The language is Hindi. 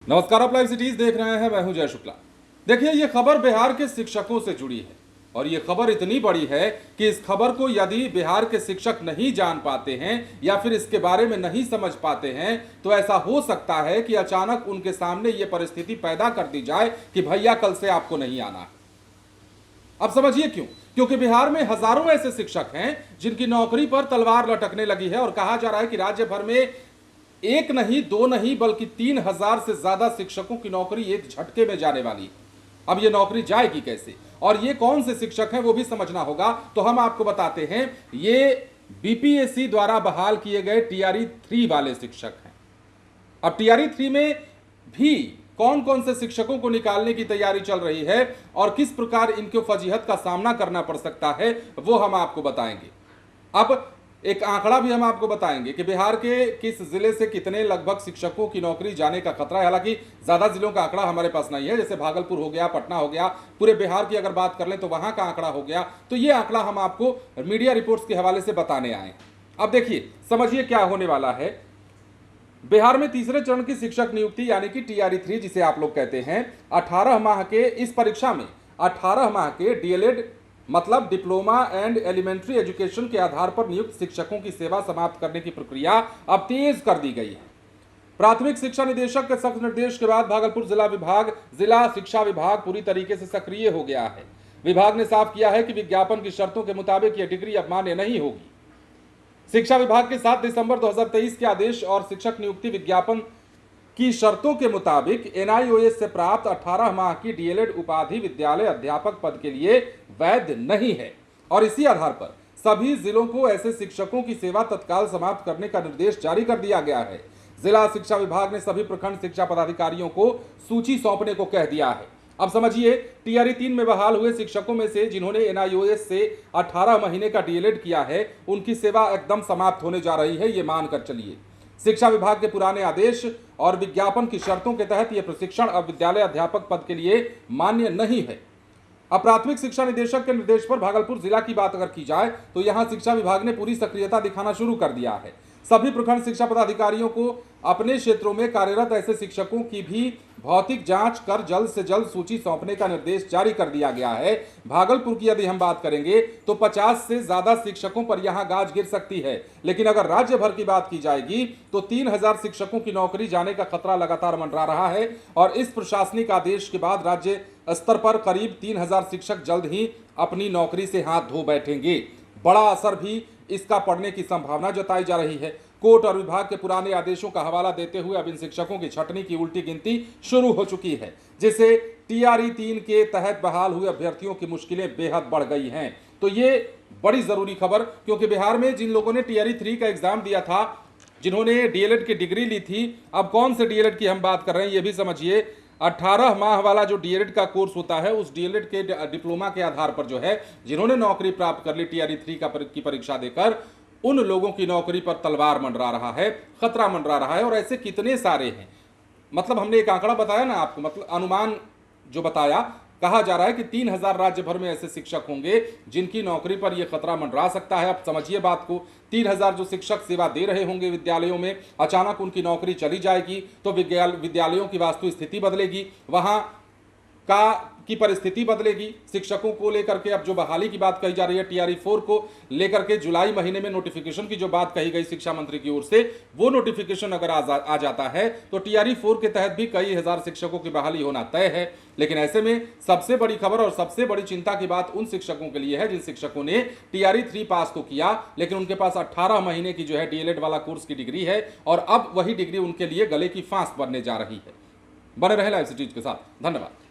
नमस्कार, आप लाइव सिटीज देख रहे हैं। मैं हूं जय शुक्ला। देखिए, ये खबर बिहार के शिक्षकों से जुड़ी है और ये खबर इतनी बड़ी है कि इस खबर को यदि बिहार के शिक्षक नहीं जान पाते हैं या फिर इसके बारे में नहीं समझ पाते हैं तो ऐसा हो सकता है कि अचानक उनके सामने ये परिस्थिति पैदा कर दी जाए कि भैया कल से आपको नहीं आना है। अब समझिए क्यों। क्योंकि बिहार में हजारों ऐसे शिक्षक हैं जिनकी नौकरी पर तलवार लटकने लगी है और कहा जा रहा है कि राज्य भर में एक नहीं, दो नहीं, बल्कि 3,000 से ज्यादा शिक्षकों की नौकरी एक झटके में जाने वाली है। अब ये नौकरी जाएगी कैसे और ये कौन से शिक्षक हैं वो भी समझना होगा। तो हम आपको बताते हैं, ये बीपीएससी द्वारा बहाल किए गए टीआरई 3 वाले शिक्षक हैं। अब टीआरई 3 में भी कौन कौन से शिक्षकों को निकालने की तैयारी चल रही है और किस प्रकार इनको फजीहत का सामना करना पड़ सकता है वो हम आपको बताएंगे। अब एक आंकड़ा भी हम आपको बताएंगे कि बिहार के किस जिले से कितने लगभग शिक्षकों की नौकरी जाने का खतरा है। हालांकि ज्यादा जिलों का आंकड़ा हमारे पास नहीं है, जैसे भागलपुर हो गया, पटना हो गया, पूरे बिहार की अगर बात कर लें तो वहां का आंकड़ा हो गया। तो ये आंकड़ा हम आपको मीडिया रिपोर्ट्स के हवाले से बताने आए। अब देखिए, समझिए क्या होने वाला है। बिहार में तीसरे चरण की शिक्षक नियुक्ति यानी कि टीआरई 3 जिसे आप लोग कहते हैं, 18 माह के इस परीक्षा में 18 माह के डीएलएड मतलब डिप्लोमा एंड एलिमेंट्री एजुकेशन के आधार पर नियुक्त शिक्षकों की सेवा समाप्त करने की प्रक्रिया अब तेज कर दी गई है। प्राथमिक शिक्षा निदेशक के सख्त निर्देश के बाद भागलपुर जिला शिक्षा विभाग पूरी तरीके से सक्रिय हो गया है। विभाग ने साफ किया है कि विज्ञापन की शर्तों के मुताबिक यह डिग्री अब मान्य नहीं होगी। शिक्षा विभाग के 7 दिसंबर 2023 के आदेश और शिक्षक नियुक्ति विज्ञापन की शर्तों के मुताबिक एनआईओएस से प्राप्त 18 माह की डीएलएड उपाधि विद्यालय अध्यापक पद के लिए वैध नहीं है और इसी आधार पर सभी जिलों को ऐसे शिक्षकों की सेवा तत्काल समाप्त करने का निर्देश जारी कर दिया गया है। जिला शिक्षा विभाग ने सभी प्रखंड शिक्षा पदाधिकारियों को सूची सौंपने को कह दिया है। अब समझिए, टीआरई 3 में बहाल हुए शिक्षकों में से जिन्होंने एनआईओएस से 18 महीने का डीएलएड किया है, उनकी सेवा एकदम समाप्त होने जा रही है, ये मानकर चलिए। शिक्षा विभाग के पुराने आदेश और विज्ञापन की शर्तों के तहत यह प्रशिक्षण अब विद्यालय अध्यापक पद के लिए मान्य नहीं है। अब प्राथमिक शिक्षा निदेशक के निर्देश पर भागलपुर जिला की बात अगर की जाए तो यहां शिक्षा विभाग ने पूरी सक्रियता दिखाना शुरू कर दिया है। सभी प्रखंड शिक्षा पदाधिकारियों को अपने क्षेत्रों में कार्यरत ऐसे शिक्षकों की भी भौतिक जांच कर जल्द से जल्द सूची सौंपने का निर्देश जारी कर दिया गया है। भागलपुर की यदि हम बात करेंगे तो 50 से ज्यादा शिक्षकों पर यहां गाज गिर सकती है, लेकिन अगर राज्य भर की बात की जाएगी तो 3,000 शिक्षकों की नौकरी जाने का खतरा लगातार मंडरा रहा है और इस प्रशासनिक आदेश के बाद राज्य स्तर पर करीब 3,000 शिक्षक जल्द ही अपनी नौकरी से हाथ धो बैठेंगे। बड़ा असर भी इसका पड़ने की संभावना जताई जा रही है। कोर्ट और विभाग के पुराने आदेशों का हवाला देते हुए अब इन शिक्षकों की छटनी की उल्टी गिनती शुरू हो चुकी है, जिससे टीआरई 3 के तहत बहाल हुए अभ्यर्थियों की मुश्किलें बेहद बढ़ गई हैं। तो ये बड़ी जरूरी खबर, क्योंकि बिहार में जिन लोगों ने टीआरई 3 का एग्जाम दिया था, जिन्होंने डीएलएड की डिग्री ली थी, अब कौन से डीएलएड की हम बात कर रहे हैं ये भी समझिए। 18 माह वाला जो डीएलएड का कोर्स होता है, उस डीएलएड के डिप्लोमा के आधार पर जो है, जिन्होंने नौकरी प्राप्त कर ली टीआरई 3 की परीक्षा देकर, उन लोगों की नौकरी पर तलवार मंडरा रहा है, खतरा मंडरा रहा है। और ऐसे कितने सारे हैं। मतलब हमने एक आंकड़ा बताया ना आपको, मतलब अनुमान जो बताया, कहा जा रहा है कि 3,000 राज्य भर में ऐसे शिक्षक होंगे जिनकी नौकरी पर यह खतरा मंडरा सकता है। अब समझिए बात को, 3,000 जो शिक्षक सेवा दे रहे होंगे विद्यालयों में, अचानक उनकी नौकरी चली जाएगी तो विद्यालयों की वास्तु स्थिति बदलेगी, वहां की परिस्थिति बदलेगी। शिक्षकों को लेकर के अब जो बहाली की बात कही जा रही है, टीआरई 4 को लेकर के जुलाई महीने में नोटिफिकेशन की जो बात कही गई शिक्षा मंत्री की ओर से, वो नोटिफिकेशन अगर आ जाता है तो टीआरई 4 के तहत भी कई हजार शिक्षकों की बहाली होना तय है। लेकिन ऐसे में सबसे बड़ी खबर और सबसे बड़ी चिंता की बात उन शिक्षकों के लिए है जिन शिक्षकों ने टीआरई 3 पास तो किया, लेकिन उनके पास 18 महीने की जो है डीएलएड वाला कोर्स की डिग्री है और अब वही डिग्री उनके लिए गले की फांस बनने जा रही है। बने रहे लाइव सिटीज के साथ। धन्यवाद।